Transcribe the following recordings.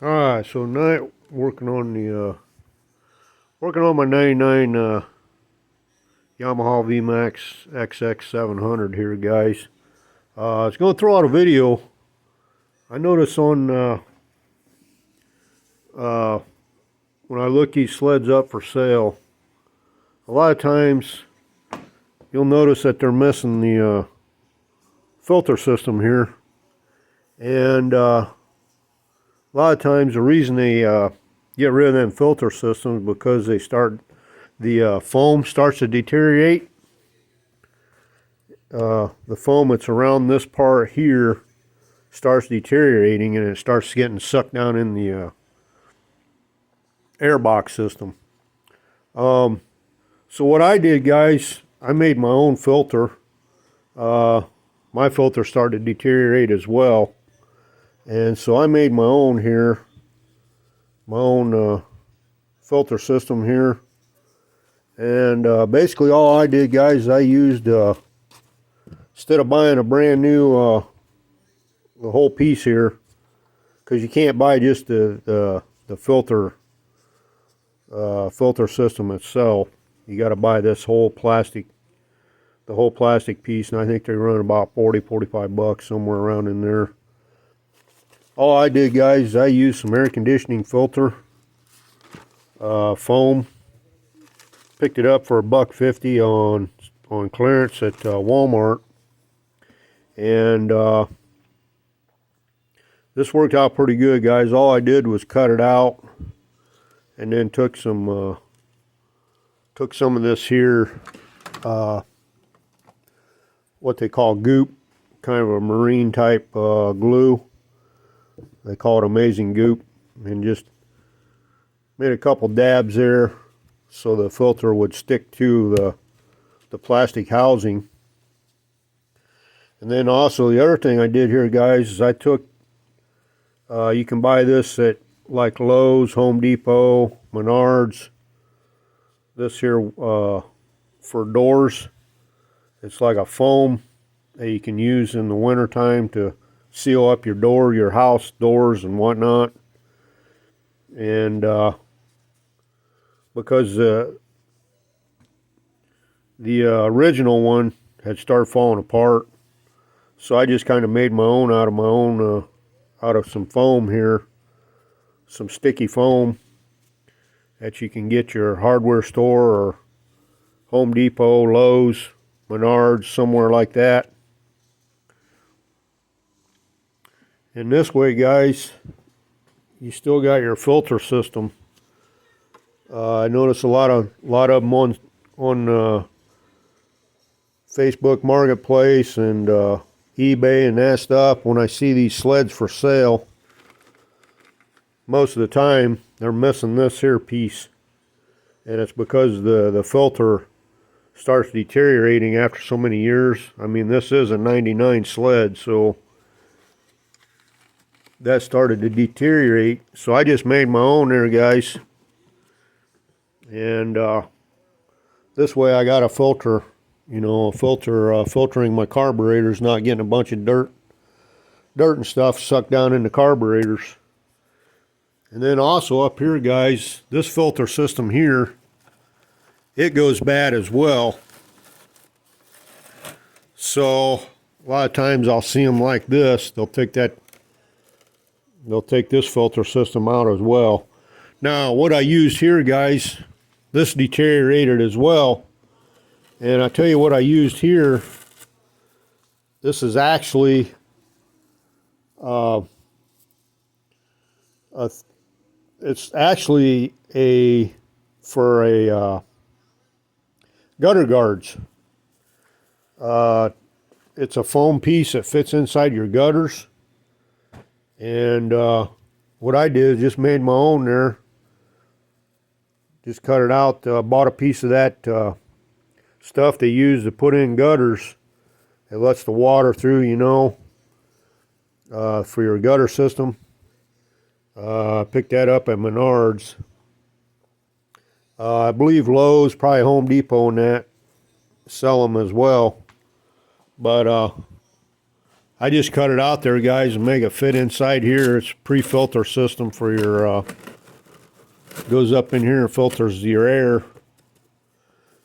Alright, so tonight working on my 99 Yamaha vmax XX700 here, guys. I was going to throw out a video. I notice on when I look these sleds up for sale, a lot of times you'll notice that they're missing the filter system here, and a lot of times the reason they get rid of them filter systems because the foam starts to deteriorate. The foam that's around this part here starts deteriorating, and it starts getting sucked down in the airbox system. So what I did, guys, I made my own filter. My filter started to deteriorate as well, and so I made my own here, my own filter system here. And basically all I did, guys, I used instead of buying a brand new the whole piece here, because you can't buy just the filter system itself. You got to buy this whole plastic, the whole plastic piece, and I think they run about 40-45 bucks, somewhere around in there. All I did, guys, is I used some air conditioning filter foam. Picked it up for $1.50 on clearance at Walmart, and this worked out pretty good, guys. All I did was cut it out, and then took some of this here, what they call goop, kind of a marine type glue. They call it Amazing Goop, and just made a couple dabs there so the filter would stick to the plastic housing. And then also the other thing I did here, guys, is I took, you can buy this at like Lowe's, Home Depot, Menards. This here for doors. It's like a foam that you can use in the winter time to seal up your door, your house doors and whatnot. And because the original one had started falling apart, so I just kind of made my own out of some foam here, some sticky foam that you can get your hardware store or Home Depot, Lowe's, Menards, somewhere like that. And this way, guys, you still got your filter system. I notice a lot of them on Facebook Marketplace and eBay and that stuff. When I see these sleds for sale, most of the time they're missing this here piece, and it's because the filter starts deteriorating after so many years. I mean, this is a 99 sled, so that started to deteriorate. So I just made my own there, guys, and this way I got a filter, you know, a filter filtering my carburetors, not getting a bunch of dirt and stuff sucked down in the carburetors. And then also up here, guys, this filter system here, it goes bad as well. So a lot of times I'll see them like this. They'll take this filter system out as well. Now what I used here, guys, this deteriorated as well. And I tell you what I used here. This is actually it's actually for a gutter guards. It's a foam piece that fits inside your gutters. And what I did is just made my own there. Just cut it out. Bought a piece of that stuff they use to put in gutters. It lets the water through, you know, for your gutter system. Picked that up at Menards. I believe Lowe's, probably Home Depot and that sell them as well. But I just cut it out there, guys, and make it fit inside here. It's a pre-filter system for your, goes up in here and filters your air.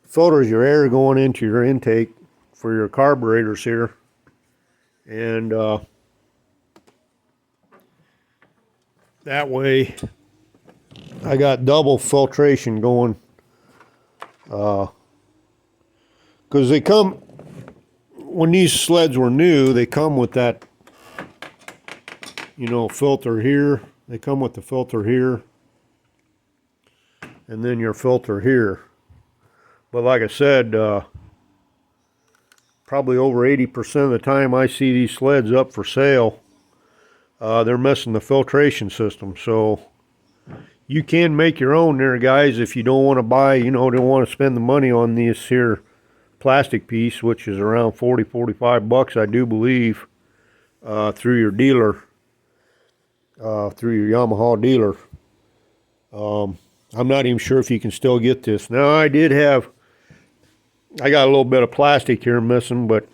Filters your air going into your intake for your carburetors here. And that way I got double filtration going. Because they come, when these sleds were new, they come with that, you know, filter here. They come with the filter here. And then your filter here. But like I said, probably over 80% of the time I see these sleds up for sale, they're missing the filtration system. So you can make your own there, guys, if you don't want to buy, you know, don't want to spend the money on this here plastic piece, which is around 40-45 bucks, I do believe, through your dealer, through your Yamaha dealer. I'm not even sure if you can still get this. Now, I got a little bit of plastic here missing, but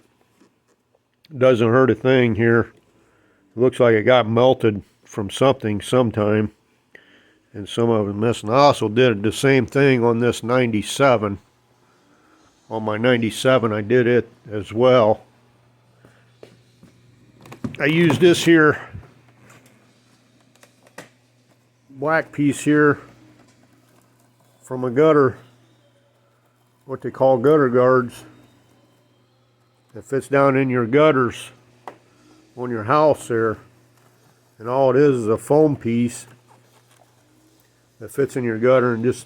it doesn't hurt a thing here. It looks like it got melted from something sometime, and some of it missing. I also did the same thing on this 97. On my 97, I did it as well. I used this here black piece here from a gutter, what they call gutter guards. It fits down in your gutters on your house there, and all it is a foam piece that fits in your gutter, and just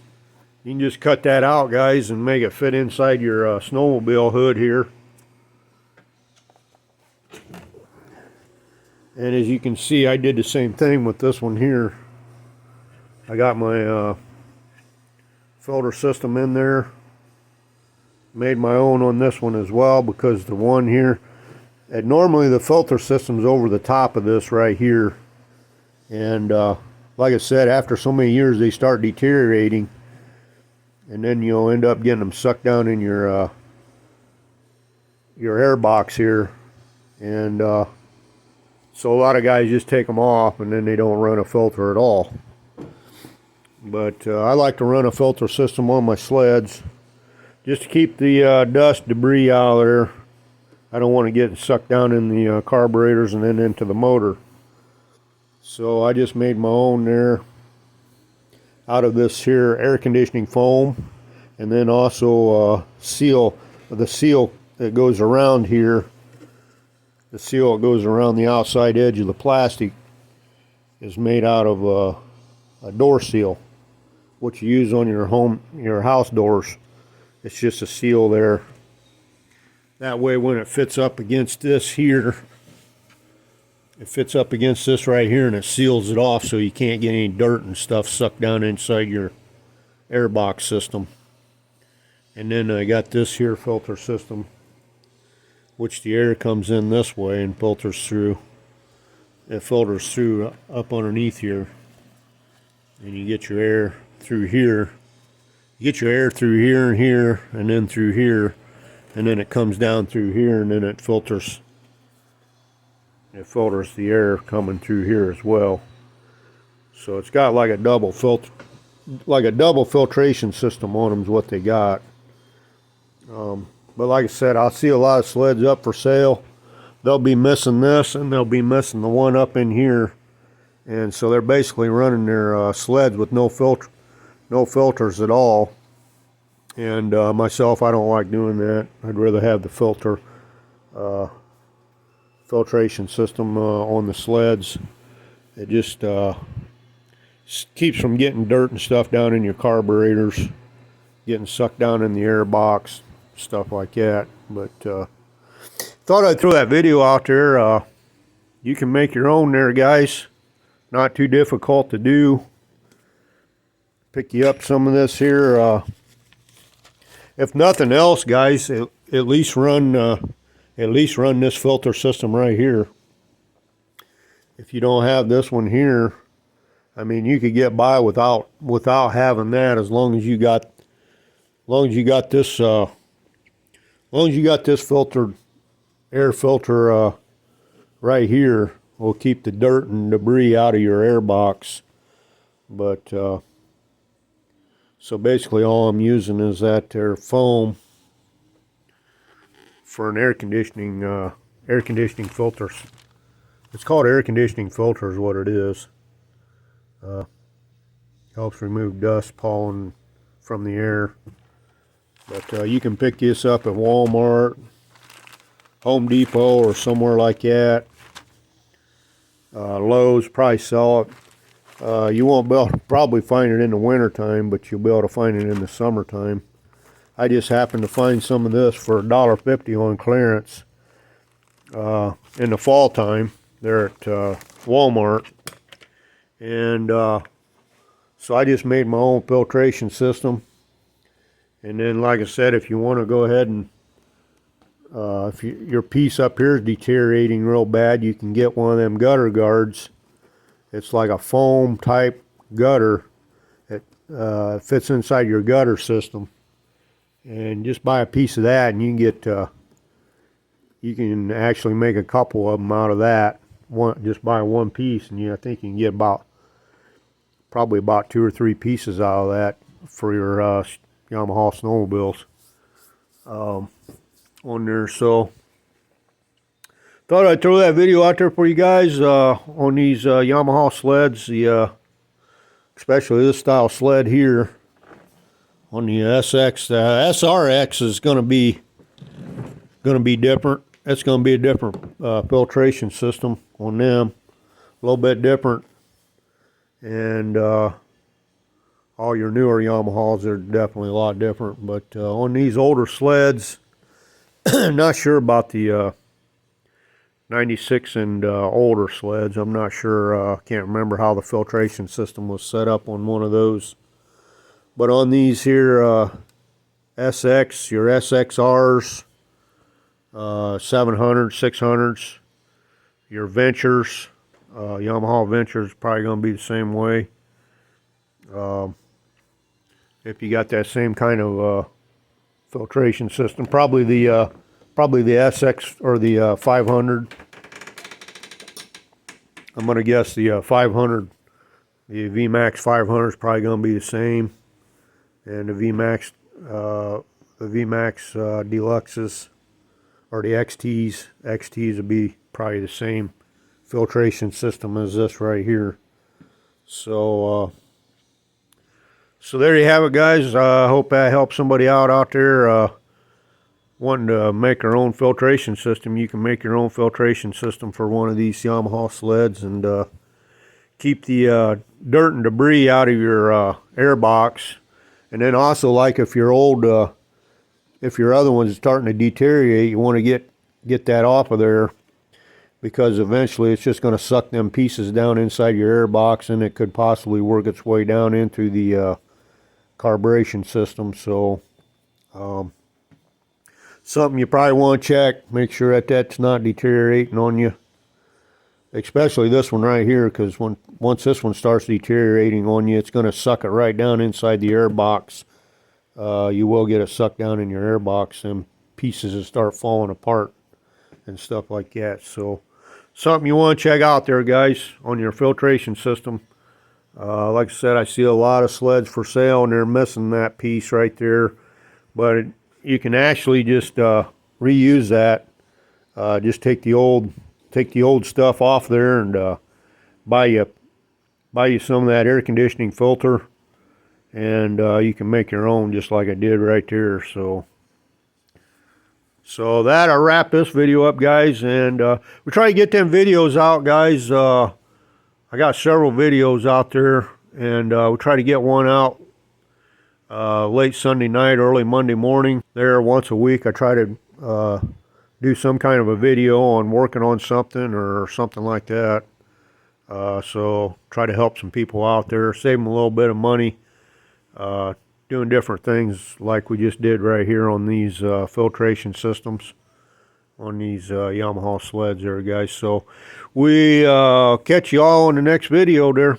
you can just cut that out, guys, and make it fit inside your snowmobile hood here. And as you can see, I did the same thing with this one here. I got my filter system in there. Made my own on this one as well, because the one here, and normally the filter system's over the top of this right here. And like I said, after so many years they start deteriorating, and then you'll end up getting them sucked down in your air box here. And so a lot of guys just take them off, and then they don't run a filter at all. But I like to run a filter system on my sleds just to keep the dust, debris out of there. I don't want to get sucked down in the carburetors and then into the motor. So I just made my own there out of this here air conditioning foam, and then also the seal that goes around here. The seal that goes around the outside edge of the plastic is made out of a door seal, what you use on your house doors. It's just a seal there. That way when it fits up against this here, it fits up against this right here, and it seals it off so you can't get any dirt and stuff sucked down inside your airbox system. And then I got this here filter system, which the air comes in this way and filters through. It filters through up underneath here, and you get your air through here. You get your air through here and here, and then through here, and then it comes down through here, and then it filters. It filters the air coming through here as well. So it's got like a double filtration system on them is what they got. But like I said, I see a lot of sleds up for sale. They'll be missing this, and they'll be missing the one up in here. And so they're basically running their sleds with no filters at all. And myself, I don't like doing that. I'd rather have the filtration system on the sleds. It just keeps from getting dirt and stuff down in your carburetors, getting sucked down in the air box, stuff like that. But thought I'd throw that video out there. You can make your own there, guys. Not too difficult to do. Pick you up some of this here. If nothing else, guys, at least run this filter system right here. If you don't have this one here, I mean, you could get by without having that, as long as you got this filtered air filter right here will keep the dirt and debris out of your air box. But so basically all I'm using is that there foam for an air conditioning filters. It's called air conditioning filter is what it is. Helps remove dust, pollen from the air. But you can pick this up at Walmart, Home Depot, or somewhere like that. Lowe's probably sell it. You won't be able to probably find it in the winter time, but you'll be able to find it in the summertime. I just happened to find some of this for $1.50 on clearance in the fall time there at Walmart. And so I just made my own filtration system. And then, like I said, if you want to go ahead and if your piece up here is deteriorating real bad, you can get one of them gutter guards. It's like a foam type gutter. It fits inside your gutter system. And just buy a piece of that, and you can get you can actually make a couple of them out of that. Just buy one piece, and I think you can get probably about 2 or 3 pieces out of that for your Yamaha snowmobiles on there. So thought I'd throw that video out there for you guys on these Yamaha sleds, especially this style sled here. On the SX, SRX is going to be different. It's going to be a different filtration system on them, a little bit different. And all your newer Yamahas are definitely a lot different. But on these older sleds, not sure about the 96 and older sleds. I'm not sure. Can't remember how the filtration system was set up on one of those. But on these here SX, your SXRs, 700s, 600s, your Ventures, Yamaha Ventures, probably going to be the same way. If you got that same kind of filtration system, probably the SX or the 500. I'm going to guess the 500, the vmax 500 is probably going to be the same. And the vmax deluxes or the XTs will be probably the same filtration system as this right here. So so there you have it, guys. I hope that helps somebody out there wanting to make their own filtration system. You can make your own filtration system for one of these Yamaha sleds and keep the dirt and debris out of your air box. And then also, like if your if your other one's starting to deteriorate, you want to get that off of there, because eventually it's just going to suck them pieces down inside your air box, and it could possibly work its way down into the carburation system. So something you probably want to check. Make sure that that's not deteriorating on you. Especially this one right here, because once this one starts deteriorating on you, it's going to suck it right down inside the air box. You will get it sucked down in your air box, and pieces will start falling apart and stuff like that. So something you want to check out there, guys, on your filtration system. Like I said, I see a lot of sleds for sale, and they're missing that piece right there. But you can actually just reuse that. Just take the old stuff off there and buy you some of that air conditioning filter, and you can make your own just like I did right there. So that'll wrap this video up, guys, and we try to get them videos out, guys. I got several videos out there, and we try to get one out late Sunday night, early Monday morning. There once a week I try to do some kind of a video on working on something or something like that. So try to help some people out there, save them a little bit of money, doing different things like we just did right here on these filtration systems on these Yamaha sleds there, guys. So we catch you all in the next video there.